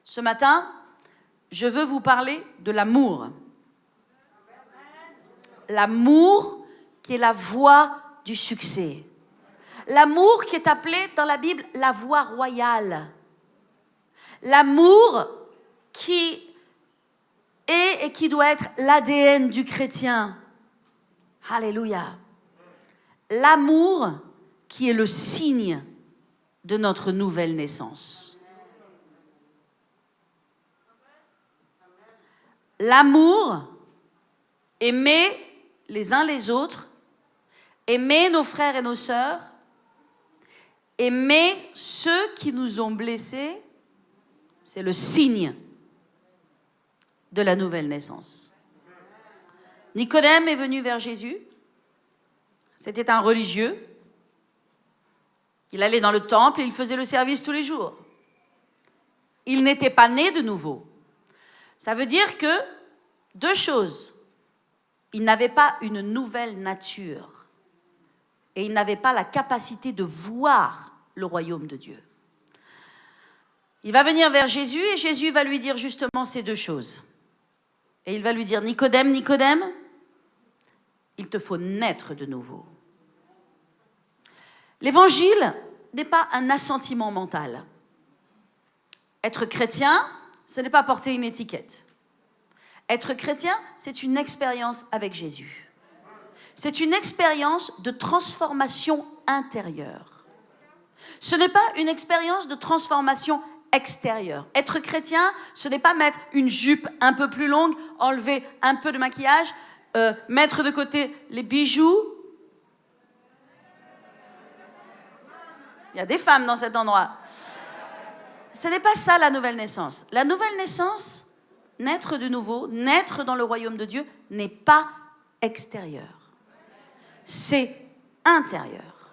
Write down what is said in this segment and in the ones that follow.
Ce matin, je veux vous parler de l'amour. L'amour qui est la voie du succès. L'amour qui est appelé dans la Bible la voie royale. L'amour qui est et qui doit être l'ADN du chrétien. Alléluia. L'amour qui est le signe de notre nouvelle naissance. L'amour, aimer les uns les autres, aimer nos frères et nos sœurs, aimer ceux qui nous ont blessés, c'est le signe de la nouvelle naissance. Nicodème est venu vers Jésus. C'était un religieux. Il allait dans le temple et il faisait le service tous les jours. Il n'était pas né de nouveau. Ça veut dire que deux choses. Il n'avait pas une nouvelle nature et il n'avait pas la capacité de voir le royaume de Dieu. Il va venir vers Jésus et Jésus va lui dire justement ces deux choses. Et il va lui dire, Nicodème, Nicodème, il te faut naître de nouveau. L'évangile n'est pas un assentiment mental. Être chrétien, ce n'est pas porter une étiquette. Être chrétien, c'est une expérience avec Jésus. C'est une expérience de transformation intérieure. Ce n'est pas une expérience de transformation extérieure. Être chrétien, ce n'est pas mettre une jupe un peu plus longue, enlever un peu de maquillage, mettre de côté les bijoux. Il y a des femmes dans cet endroit. Ce n'est pas ça la nouvelle naissance. La nouvelle naissance, naître de nouveau, naître dans le royaume de Dieu, n'est pas extérieur. C'est intérieur.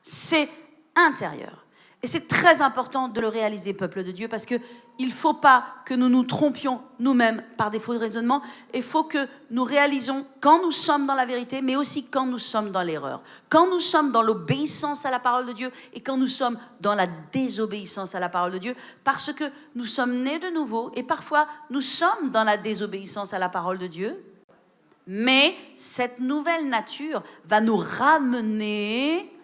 C'est intérieur. Et c'est très important de le réaliser, peuple de Dieu, parce qu'il ne faut pas que nous nous trompions nous-mêmes par des faux raisonnements. Il faut que nous réalisons quand nous sommes dans la vérité, mais aussi quand nous sommes dans l'erreur. Quand nous sommes dans l'obéissance à la parole de Dieu et quand nous sommes dans la désobéissance à la parole de Dieu, parce que nous sommes nés de nouveau et parfois nous sommes dans la désobéissance à la parole de Dieu. Mais cette nouvelle nature va nous ramener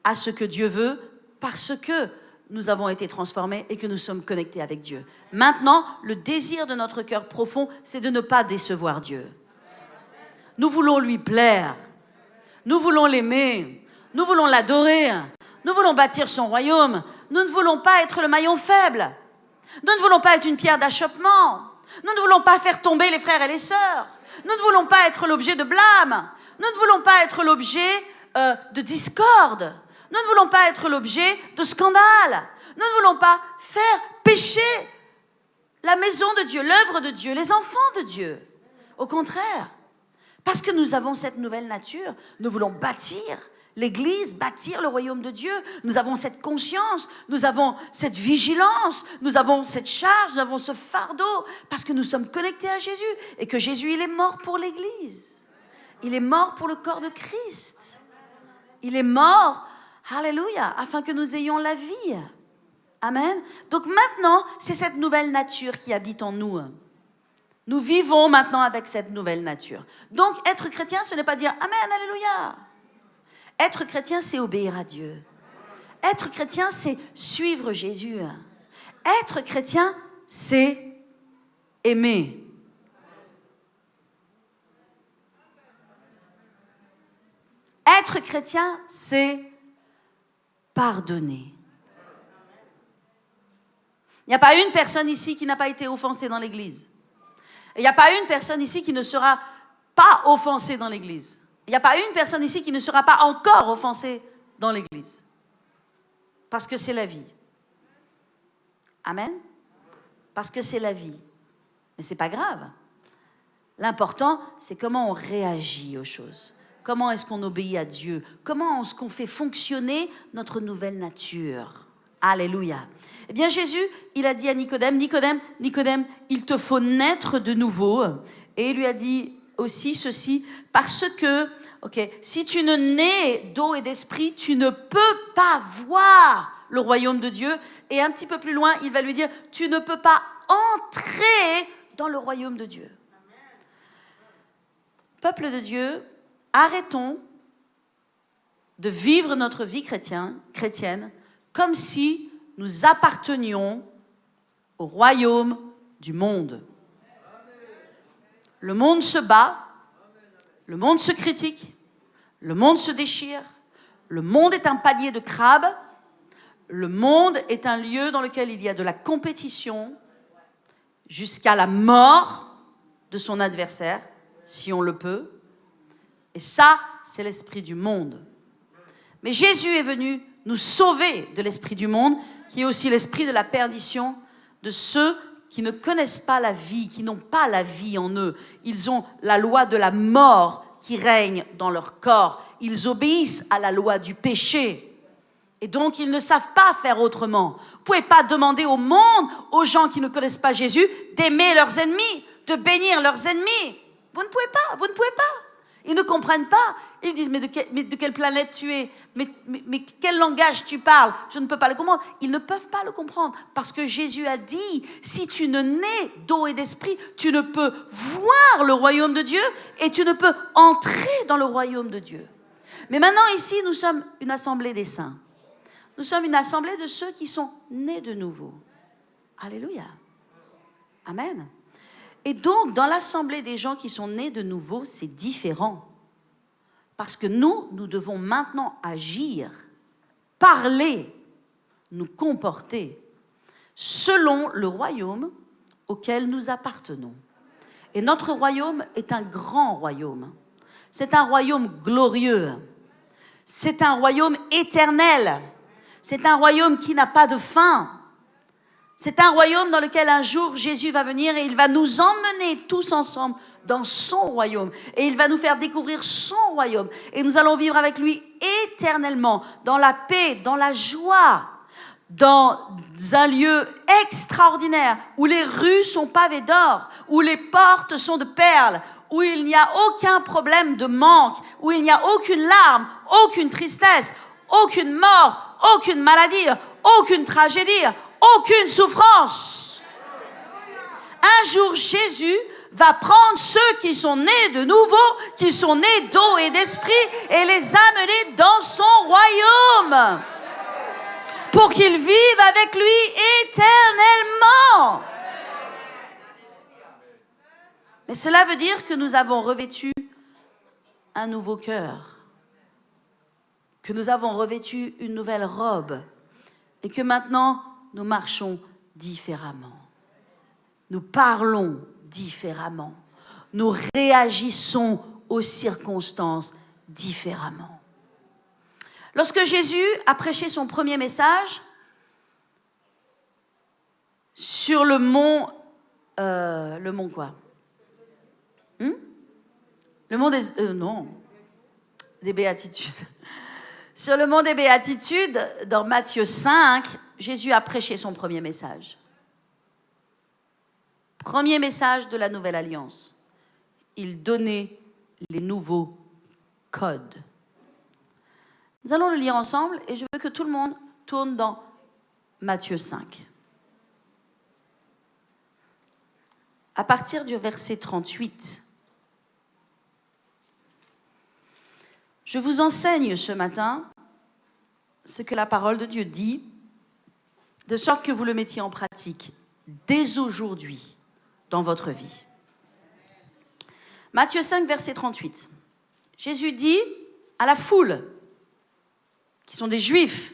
à ce que Dieu veut, parce que nous avons été transformés et que nous sommes connectés avec Dieu. Maintenant, le désir de notre cœur profond, c'est de ne pas décevoir Dieu. Nous voulons lui plaire. Nous voulons l'aimer. Nous voulons l'adorer. Nous voulons bâtir son royaume. Nous ne voulons pas être le maillon faible. Nous ne voulons pas être une pierre d'achoppement. Nous ne voulons pas faire tomber les frères et les sœurs. Nous ne voulons pas être l'objet de blâme. Nous ne voulons pas être l'objet de discorde. Nous ne voulons pas être l'objet de scandale. Nous ne voulons pas faire pécher la maison de Dieu, l'œuvre de Dieu, les enfants de Dieu. Au contraire, parce que nous avons cette nouvelle nature, nous voulons bâtir l'Église, bâtir le royaume de Dieu. Nous avons cette conscience, nous avons cette vigilance, nous avons cette charge, nous avons ce fardeau, parce que nous sommes connectés à Jésus et que Jésus, il est mort pour l'Église. Il est mort pour le corps de Christ. Il est mort, alléluia, afin que nous ayons la vie. Amen. Donc maintenant, c'est cette nouvelle nature qui habite en nous. Nous vivons maintenant avec cette nouvelle nature. Donc, être chrétien, ce n'est pas dire Amen, alléluia. Être chrétien, c'est obéir à Dieu. Être chrétien, c'est suivre Jésus. Être chrétien, c'est aimer. Être chrétien, c'est pardonner. Il n'y a pas une personne ici qui n'a pas été offensée dans l'église. Il n'y a pas une personne ici qui ne sera pas offensée dans l'église. Il n'y a pas une personne ici qui ne sera pas encore offensée dans l'église. Parce que c'est la vie. Amen. Parce que c'est la vie. Mais ce n'est pas grave. L'important, c'est comment on réagit aux choses. Comment est-ce qu'on obéit à Dieu? Comment est-ce qu'on fait fonctionner notre nouvelle nature? Alléluia. Eh bien, Jésus, il a dit à Nicodème, Nicodème, Nicodème, il te faut naître de nouveau. Et il lui a dit aussi ceci, parce que, si tu ne nais d'eau et d'esprit, tu ne peux pas voir le royaume de Dieu. Et un petit peu plus loin, il va lui dire, tu ne peux pas entrer dans le royaume de Dieu. Peuple de Dieu, arrêtons de vivre notre vie chrétienne comme si nous appartenions au royaume du monde. Le monde se bat, le monde se critique, le monde se déchire, le monde est un panier de crabes, le monde est un lieu dans lequel il y a de la compétition jusqu'à la mort de son adversaire, si on le peut. Et ça, c'est l'esprit du monde. Mais Jésus est venu nous sauver de l'esprit du monde, qui est aussi l'esprit de la perdition, de ceux qui ne connaissent pas la vie, qui n'ont pas la vie en eux. Ils ont la loi de la mort qui règne dans leur corps. Ils obéissent à la loi du péché. Et donc, ils ne savent pas faire autrement. Vous ne pouvez pas demander au monde, aux gens qui ne connaissent pas Jésus, d'aimer leurs ennemis, de bénir leurs ennemis. Vous ne pouvez pas, vous ne pouvez pas. Ils ne comprennent pas. Ils disent, mais de quelle planète tu es, mais quel langage tu parles? Je ne peux pas le comprendre. Ils ne peuvent pas le comprendre parce que Jésus a dit, si tu ne nais d'eau et d'esprit, tu ne peux voir le royaume de Dieu et tu ne peux entrer dans le royaume de Dieu. Mais maintenant ici, nous sommes une assemblée des saints. Nous sommes une assemblée de ceux qui sont nés de nouveau. Alléluia. Amen. Et donc, dans l'assemblée des gens qui sont nés de nouveau, c'est différent. Parce que nous devons maintenant agir, parler, nous comporter selon le royaume auquel nous appartenons. Et notre royaume est un grand royaume. C'est un royaume glorieux. C'est un royaume éternel. C'est un royaume qui n'a pas de fin. C'est un royaume dans lequel un jour Jésus va venir et il va nous emmener tous ensemble dans son royaume. Et il va nous faire découvrir son royaume. Et nous allons vivre avec lui éternellement, dans la paix, dans la joie, dans un lieu extraordinaire où les rues sont pavées d'or, où les portes sont de perles, où il n'y a aucun problème de manque, où il n'y a aucune larme, aucune tristesse, aucune mort, aucune maladie, aucune tragédie, aucune souffrance. Un jour, Jésus va prendre ceux qui sont nés de nouveau, qui sont nés d'eau et d'esprit, et les amener dans son royaume pour qu'ils vivent avec lui éternellement. Mais cela veut dire que nous avons revêtu un nouveau cœur, que nous avons revêtu une nouvelle robe, et que maintenant, nous marchons différemment. Nous parlons différemment. Nous réagissons aux circonstances différemment. Lorsque Jésus a prêché son premier message sur le mont quoi? Le mont des Béatitudes. Sur le mont des Béatitudes, dans Matthieu 5, Jésus a prêché son premier message. Premier message de la nouvelle alliance. Il donnait les nouveaux codes. Nous allons le lire ensemble et je veux que tout le monde tourne dans Matthieu 5. À partir du verset 38. Je vous enseigne ce matin ce que la parole de Dieu dit, de sorte que vous le mettiez en pratique dès aujourd'hui dans votre vie. Matthieu 5, verset 38. Jésus dit à la foule, qui sont des Juifs,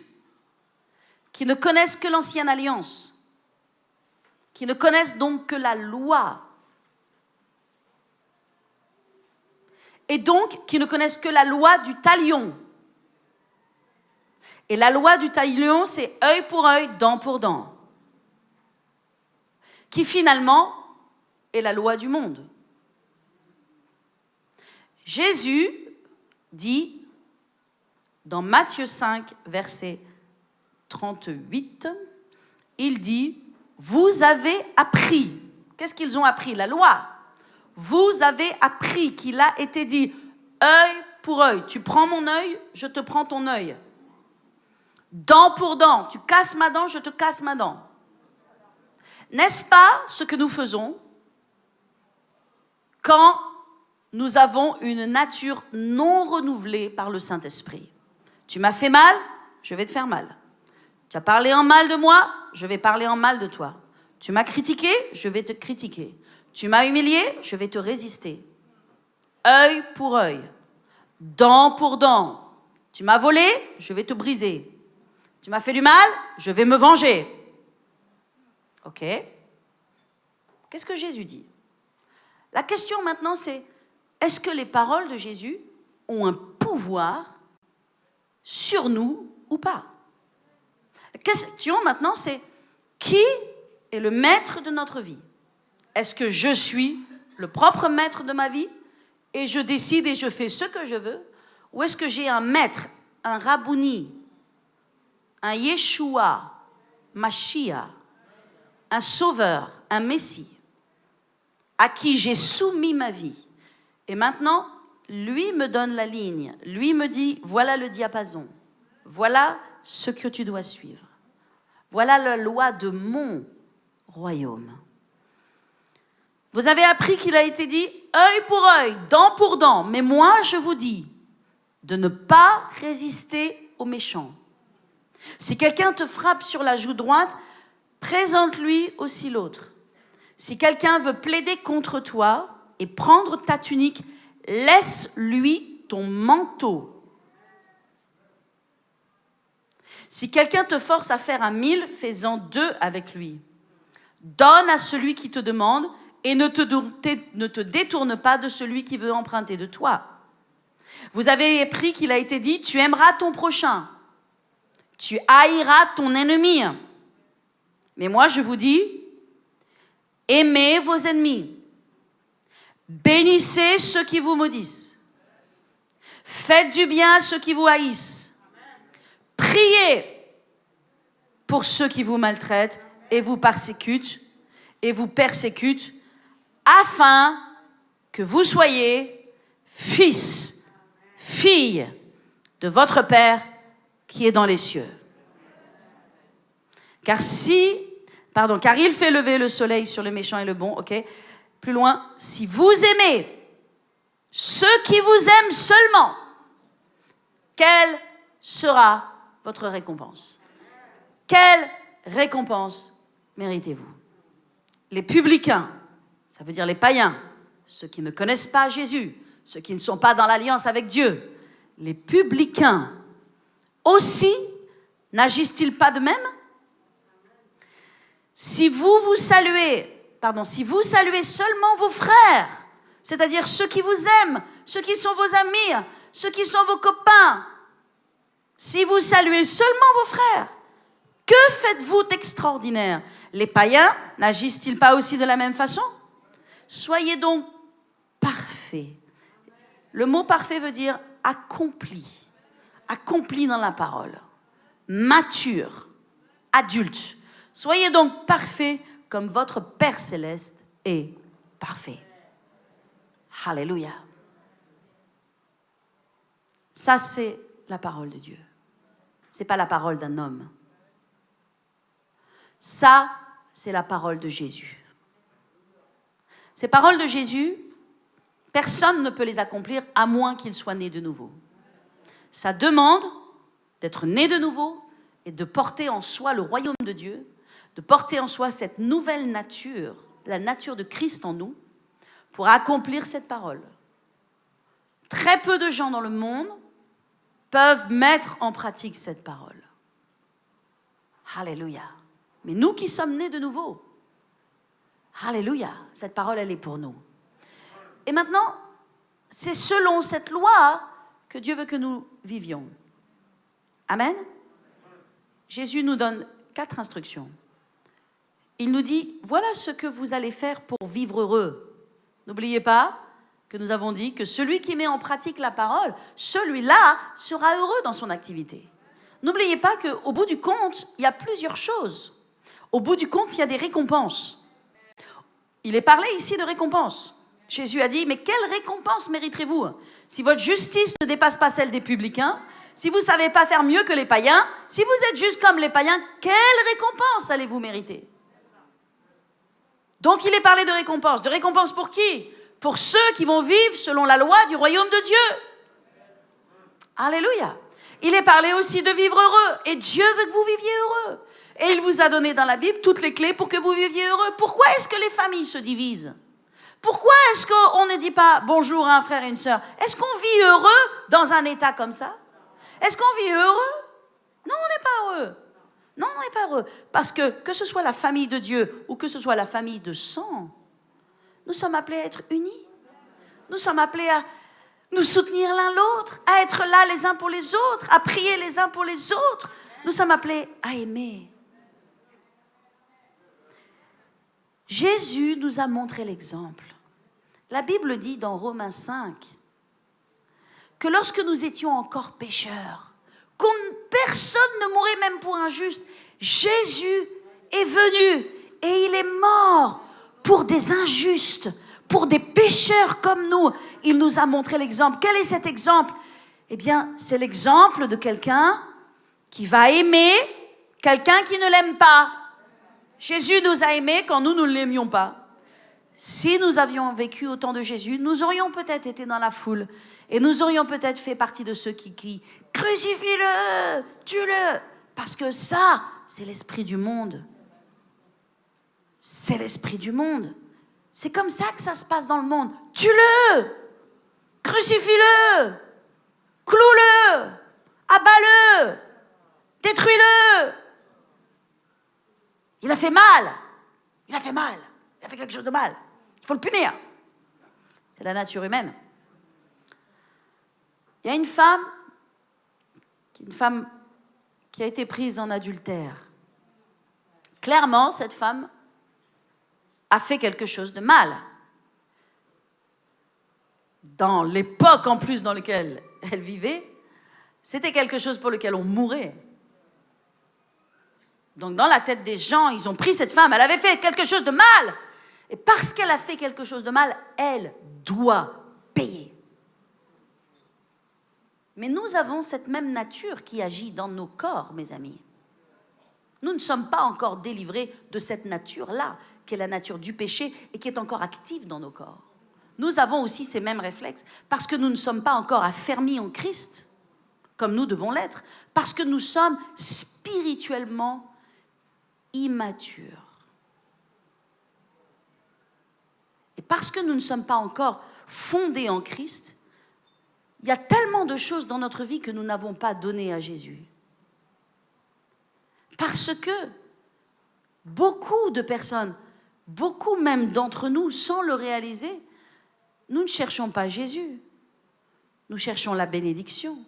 qui ne connaissent que l'ancienne alliance, qui ne connaissent donc que la loi, et donc qui ne connaissent que la loi du talion. Et la loi du talion, c'est œil pour œil, dent pour dent, qui finalement est la loi du monde. Jésus dit, dans Matthieu 5, verset 38, il dit, vous avez appris. Qu'est-ce qu'ils ont appris? La loi. Vous avez appris qu'il a été dit, œil pour œil. Tu prends mon œil, je te prends ton œil. Dent pour dent. Tu casses ma dent, je te casse ma dent. N'est-ce pas ce que nous faisons quand nous avons une nature non renouvelée par le Saint-Esprit? Tu m'as fait mal, je vais te faire mal. Tu as parlé en mal de moi, je vais parler en mal de toi. Tu m'as critiqué, je vais te critiquer. Tu m'as humilié, je vais te résister. Œil pour œil, dent pour dent. Tu m'as volé, je vais te briser. Tu m'as fait du mal, je vais me venger. Ok? Qu'est-ce que Jésus dit? La question maintenant c'est, est-ce que les paroles de Jésus ont un pouvoir sur nous ou pas? La question maintenant c'est, qui est le maître de notre vie? Est-ce que je suis le propre maître de ma vie et je décide et je fais ce que je veux? Ou est-ce que j'ai un maître, un Rabouni, un Yeshua, Mashiach, un sauveur, un Messie, à qui j'ai soumis ma vie? Et maintenant, lui me donne la ligne. Lui me dit, voilà le diapason. Voilà ce que tu dois suivre. Voilà la loi de mon royaume. Vous avez appris qu'il a été dit, œil pour œil, dent pour dent. Mais moi, je vous dis de ne pas résister aux méchants. Si quelqu'un te frappe sur la joue droite, présente-lui aussi l'autre. Si quelqu'un veut plaider contre toi et prendre ta tunique, laisse-lui ton manteau. Si quelqu'un te force à faire 1000, fais-en 2 avec lui. Donne à celui qui te demande et ne te détourne pas de celui qui veut emprunter de toi. Vous avez appris qu'il a été dit, tu aimeras ton prochain, tu haïras ton ennemi. Mais moi je vous dis, aimez vos ennemis, bénissez ceux qui vous maudissent, faites du bien à ceux qui vous haïssent, priez pour ceux qui vous maltraitent et vous persécutent, afin que vous soyez fils, filles de votre Père qui est dans les cieux. Car il fait lever le soleil sur le méchant et le bon, ok? Plus loin, si vous aimez ceux qui vous aiment seulement, quelle sera votre récompense? Quelle récompense méritez-vous? Les publicains, ça veut dire les païens, ceux qui ne connaissent pas Jésus, ceux qui ne sont pas dans l'alliance avec Dieu, les publicains aussi, n'agissent-ils pas de même? Si vous saluez seulement vos frères, c'est-à-dire ceux qui vous aiment, ceux qui sont vos amis, ceux qui sont vos copains, si vous saluez seulement vos frères, que faites-vous d'extraordinaire? Les païens n'agissent-ils pas aussi de la même façon? Soyez donc parfaits. Le mot parfait veut dire accompli. Accompli dans la parole. Mature. Adulte. Soyez donc parfaits comme votre Père Céleste est parfait. Alléluia. Ça, c'est la parole de Dieu. Ce n'est pas la parole d'un homme. Ça, c'est la parole de Jésus. Ces paroles de Jésus, personne ne peut les accomplir à moins qu'il soit né de nouveau. Ça demande d'être né de nouveau et de porter en soi le royaume de Dieu, de porter en soi cette nouvelle nature, la nature de Christ en nous, pour accomplir cette parole. Très peu de gens dans le monde peuvent mettre en pratique cette parole. Alléluia. Mais nous qui sommes nés de nouveau, alléluia, cette parole, elle est pour nous. Et maintenant, c'est selon cette loi que Dieu veut que nous vivions. Amen. Jésus nous donne 4 instructions. Il nous dit, voilà ce que vous allez faire pour vivre heureux. N'oubliez pas que nous avons dit que celui qui met en pratique la parole, celui-là sera heureux dans son activité. N'oubliez pas qu'au bout du compte, il y a plusieurs choses. Au bout du compte, il y a des récompenses. Il est parlé ici de récompenses. Jésus a dit, mais quelle récompense mériterez-vous? Si votre justice ne dépasse pas celle des publicains, si vous ne savez pas faire mieux que les païens, Si vous êtes juste comme les païens, quelle récompense allez-vous mériter? Donc il est parlé de récompense. De récompense pour qui? Pour ceux qui vont vivre selon la loi du royaume de Dieu. Alléluia. Il est parlé aussi de vivre heureux. Et Dieu veut que vous viviez heureux. Et il vous a donné dans la Bible toutes les clés pour que vous viviez heureux. Pourquoi est-ce que les familles se divisent? Pourquoi est-ce qu'on ne dit pas bonjour à un frère et une sœur? Est-ce qu'on vit heureux dans un état comme ça? Est-ce qu'on vit heureux? Non, on n'est pas heureux. Non, on n'est pas heureux. Parce que ce soit la famille de Dieu ou que ce soit la famille de sang, nous sommes appelés à être unis. Nous sommes appelés à nous soutenir l'un l'autre, à être là les uns pour les autres, à prier les uns pour les autres. Nous sommes appelés à aimer. Jésus nous a montré l'exemple. La Bible dit dans Romains 5 que lorsque nous étions encore pécheurs, personne ne mourait même pour un juste, Jésus est venu et il est mort pour des injustes, pour des pécheurs comme nous. Il nous a montré l'exemple. Quel est cet exemple? Eh bien, c'est l'exemple de quelqu'un qui va aimer quelqu'un qui ne l'aime pas. Jésus nous a aimés quand nous ne l'aimions pas. Si nous avions vécu au temps de Jésus, nous aurions peut-être été dans la foule et nous aurions peut-être fait partie de ceux qui crient « Crucifie-le, tue-le » parce que ça, c'est l'esprit du monde. C'est l'esprit du monde. C'est comme ça que ça se passe dans le monde. Tue-le, crucifie-le, cloue-le, abats-le, détruis-le. Il a fait mal. Il a fait mal. Il a fait quelque chose de mal. Il faut le punir. C'est la nature humaine. Il y a une femme qui a été prise en adultère. Clairement, cette femme a fait quelque chose de mal. Dans l'époque en plus dans laquelle elle vivait, c'était quelque chose pour lequel on mourait. Donc dans la tête des gens, ils ont pris cette femme, elle avait fait quelque chose de mal. Et parce qu'elle a fait quelque chose de mal, elle doit payer. Mais nous avons cette même nature qui agit dans nos corps, mes amis. Nous ne sommes pas encore délivrés de cette nature-là, qui est la nature du péché et qui est encore active dans nos corps. Nous avons aussi ces mêmes réflexes parce que nous ne sommes pas encore affermis en Christ, comme nous devons l'être, parce que nous sommes spirituellement immatures. Et parce que nous ne sommes pas encore fondés en Christ, il y a tellement de choses dans notre vie que nous n'avons pas données à Jésus. Parce que beaucoup de personnes, beaucoup même d'entre nous, sans le réaliser, nous ne cherchons pas Jésus. Nous cherchons la bénédiction.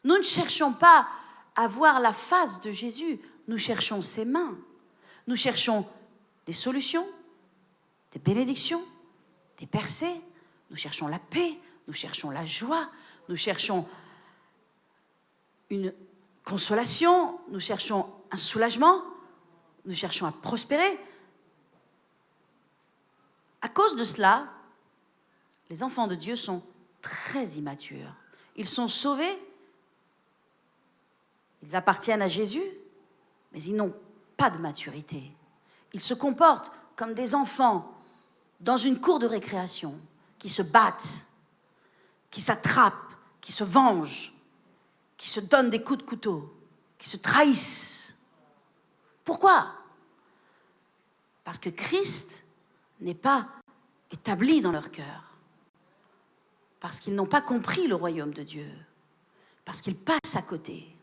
Nous ne cherchons pas à voir la face de Jésus. Nous cherchons ses mains. Nous cherchons des solutions, des bénédictions, des percées. Nous cherchons la paix. Nous cherchons la joie. Nous cherchons une consolation, nous cherchons un soulagement, nous cherchons à prospérer. À cause de cela, les enfants de Dieu sont très immatures. Ils sont sauvés, ils appartiennent à Jésus, mais ils n'ont pas de maturité. Ils se comportent comme des enfants dans une cour de récréation, qui se battent, qui s'attrapent, qui se vengent, qui se donnent des coups de couteau, qui se trahissent. Pourquoi? Parce que Christ n'est pas établi dans leur cœur. Parce qu'ils n'ont pas compris le royaume de Dieu. Parce qu'ils passent à côté.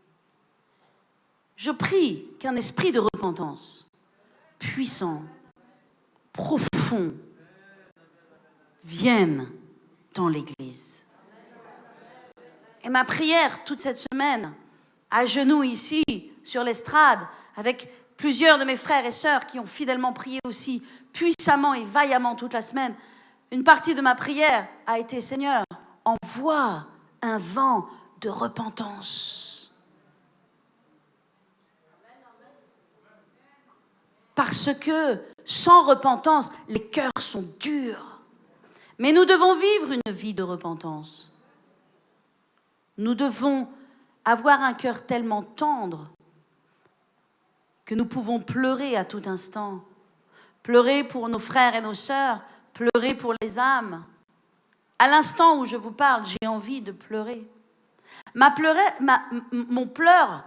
Je prie qu'un esprit de repentance puissant, profond, vienne dans l'Église. Et ma prière toute cette semaine, à genoux ici, sur l'estrade, avec plusieurs de mes frères et sœurs qui ont fidèlement prié aussi, puissamment et vaillamment toute la semaine, une partie de ma prière a été, Seigneur, envoie un vent de repentance. Parce que sans repentance, les cœurs sont durs. Mais nous devons vivre une vie de repentance. Nous devons avoir un cœur tellement tendre que nous pouvons pleurer à tout instant. Pleurer pour nos frères et nos sœurs, pleurer pour les âmes. À l'instant où je vous parle, j'ai envie de pleurer. Mon pleur,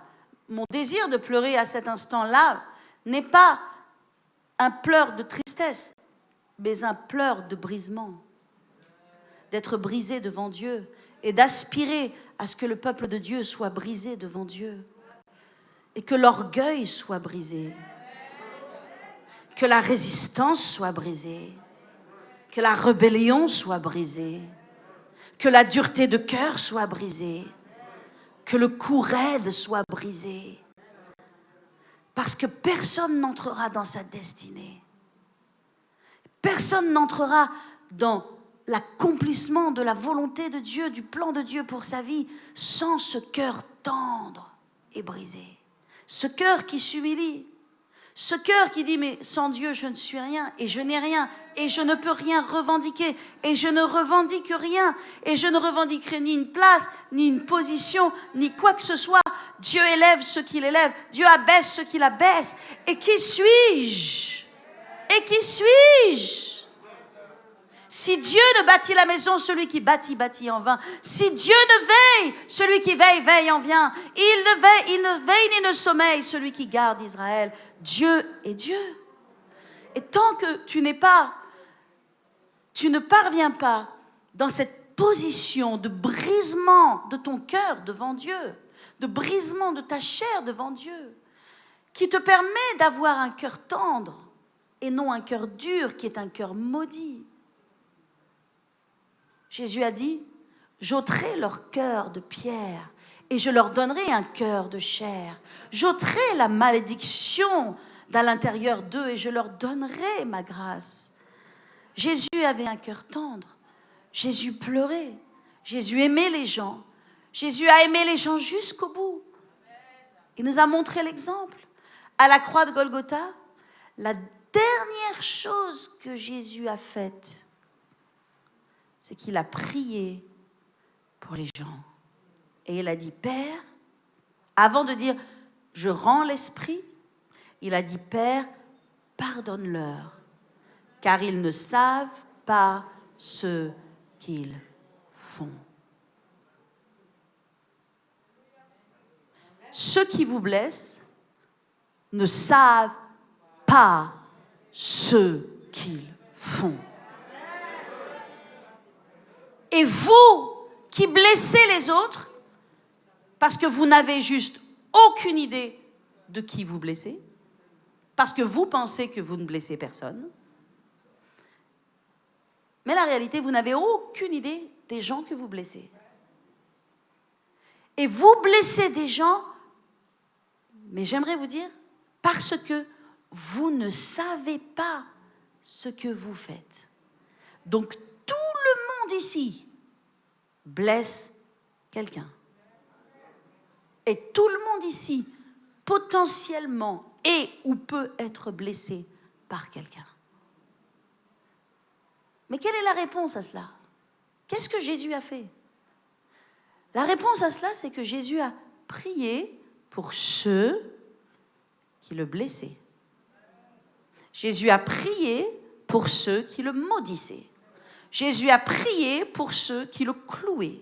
mon désir de pleurer à cet instant-là n'est pas un pleur de tristesse, mais un pleur de brisement. D'être brisé devant Dieu et d'aspirer à ce que le peuple de Dieu soit brisé devant Dieu et que l'orgueil soit brisé, que la résistance soit brisée, que la rébellion soit brisée, que la dureté de cœur soit brisée, que le cou raide soit brisé, parce que personne n'entrera dans sa destinée. Personne n'entrera dans l'accomplissement de la volonté de Dieu, du plan de Dieu pour sa vie, sans ce cœur tendre et brisé. Ce cœur qui s'humilie, ce cœur qui dit, mais sans Dieu, je ne suis rien, et je n'ai rien, et je ne peux rien revendiquer, et je ne revendique rien, et je ne revendiquerai ni une place, ni une position, ni quoi que ce soit. Dieu élève ceux qu'il élève, Dieu abaisse ceux qu'il abaisse. Et qui suis-je? Et qui suis-je? Si Dieu ne bâtit la maison, celui qui bâtit, bâtit en vain. Si Dieu ne veille, celui qui veille, veille en vain. Il ne veille ni ne sommeille, celui qui garde Israël. Dieu est Dieu. Et tant que tu ne parviens pas dans cette position de brisement de ton cœur devant Dieu, de brisement de ta chair devant Dieu, qui te permet d'avoir un cœur tendre et non un cœur dur qui est un cœur maudit. Jésus a dit, j'ôterai leur cœur de pierre et je leur donnerai un cœur de chair. J'ôterai la malédiction d'à l'intérieur d'eux et je leur donnerai ma grâce. Jésus avait un cœur tendre. Jésus pleurait. Jésus aimait les gens. Jésus a aimé les gens jusqu'au bout. Il nous a montré l'exemple. À la croix de Golgotha, la dernière chose que Jésus a faite, c'est qu'il a prié pour les gens. Et il a dit, Père, avant de dire, je rends l'esprit, il a dit, Père, pardonne-leur, car ils ne savent pas ce qu'ils font. Ceux qui vous blessent ne savent pas ce qu'ils font. Et vous qui blessez les autres, parce que vous n'avez juste aucune idée de qui vous blessez, parce que vous pensez que vous ne blessez personne, mais la réalité, vous n'avez aucune idée des gens que vous blessez. Et vous blessez des gens, mais j'aimerais vous dire, parce que vous ne savez pas ce que vous faites. Donc, tout le monde ici blesse quelqu'un. Et tout le monde ici, potentiellement, est ou peut être blessé par quelqu'un. Mais quelle est la réponse à cela? Qu'est-ce que Jésus a fait? La réponse à cela, c'est que Jésus a prié pour ceux qui le blessaient. Jésus a prié pour ceux qui le maudissaient. Jésus a prié pour ceux qui le clouaient.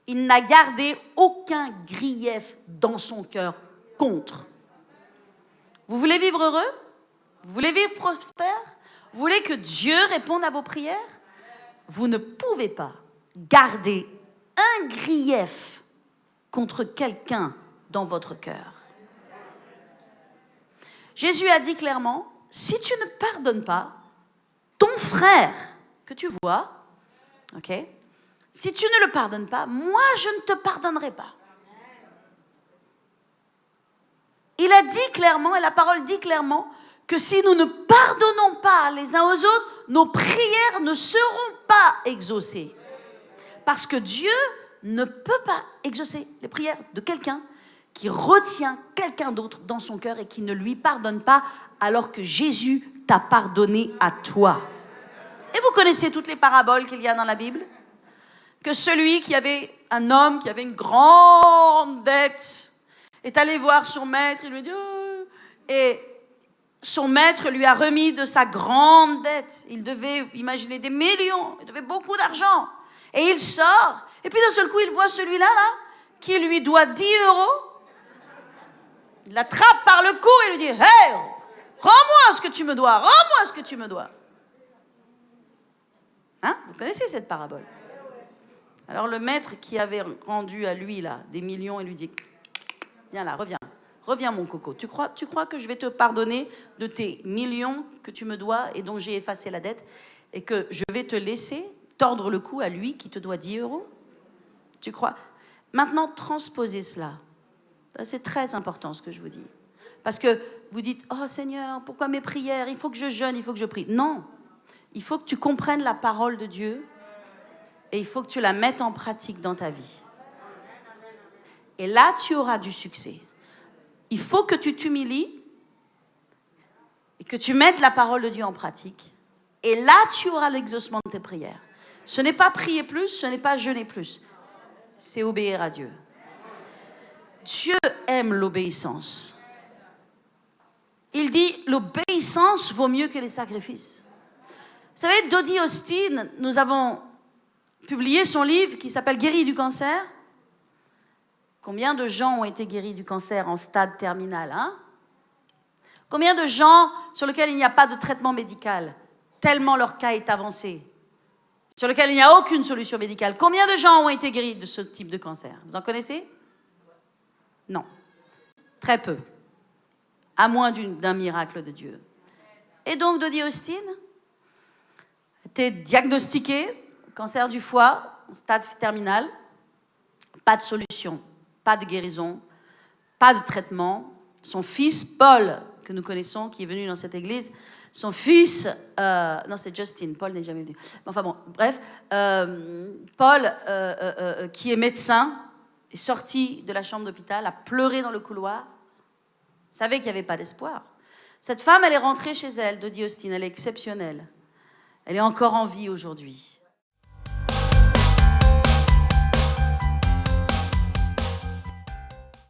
Il n'a gardé aucun grief dans son cœur contre. Vous voulez vivre heureux? Vous voulez vivre prospère? Vous voulez que Dieu réponde à vos prières? Vous ne pouvez pas garder un grief contre quelqu'un dans votre cœur. Jésus a dit clairement, si tu ne pardonnes pas ton frère que tu vois, ok, si tu ne le pardonnes pas, moi je ne te pardonnerai pas. Il a dit clairement, et la parole dit clairement, que si nous ne pardonnons pas les uns aux autres, nos prières ne seront pas exaucées. Parce que Dieu ne peut pas exaucer les prières de quelqu'un qui retient quelqu'un d'autre dans son cœur et qui ne lui pardonne pas alors que Jésus t'a pardonné à toi. Et vous connaissez toutes les paraboles qu'il y a dans la Bible? que celui qui avait, un homme qui avait une grande dette, est allé voir son maître, il lui dit, oh, et son maître lui a remis de sa grande dette. Il devait, imaginer, des millions, il devait beaucoup d'argent. Et il sort, et puis d'un seul coup, il voit celui-là, là, qui lui doit 10 euros. Il l'attrape par le cou et lui dit, hey, rends-moi ce que tu me dois, rends-moi ce que tu me dois. Hein? Vous connaissez cette parabole? Alors le maître qui avait rendu à lui là des millions, il lui dit, viens là, reviens mon coco. Tu crois que je vais te pardonner de tes millions que tu me dois et dont j'ai effacé la dette et que je vais te laisser tordre le cou à lui qui te doit 10 euros? Tu crois? Maintenant, transposez cela. C'est très important ce que je vous dis. Parce que vous dites, oh Seigneur, pourquoi mes prières? Il faut que je jeûne, il faut que je prie. Non, il faut que tu comprennes la parole de Dieu et il faut que tu la mettes en pratique dans ta vie. Et là, tu auras du succès. Il faut que tu t'humilies et que tu mettes la parole de Dieu en pratique. Et là, tu auras l'exaucement de tes prières. Ce n'est pas prier plus, ce n'est pas jeûner plus. C'est obéir à Dieu. Dieu aime l'obéissance. Il dit, l'obéissance vaut mieux que les sacrifices. Vous savez, Dodie Austin, nous avons publié son livre qui s'appelle « Guéri du cancer ». Combien de gens ont été guéris du cancer en stade terminal, hein? Combien de gens sur lesquels il n'y a pas de traitement médical, tellement leur cas est avancé, sur lesquels il n'y a aucune solution médicale? Combien de gens ont été guéris de ce type de cancer? Vous en connaissez? Non. Très peu. À moins d'un miracle de Dieu. Et donc, Dodie Austin était diagnostiqué, cancer du foie, stade terminal, pas de solution, pas de guérison, pas de traitement. Son fils, Paul, que nous connaissons, qui est venu dans cette église, son fils, non c'est Justin, Paul n'est jamais venu. Enfin bon, bref, Paul, qui est médecin, est sorti de la chambre d'hôpital, a pleuré dans le couloir, savait qu'il n'y avait pas d'espoir. Cette femme, elle est rentrée chez elle, Dodie Austin, elle est exceptionnelle. Elle est encore en vie aujourd'hui.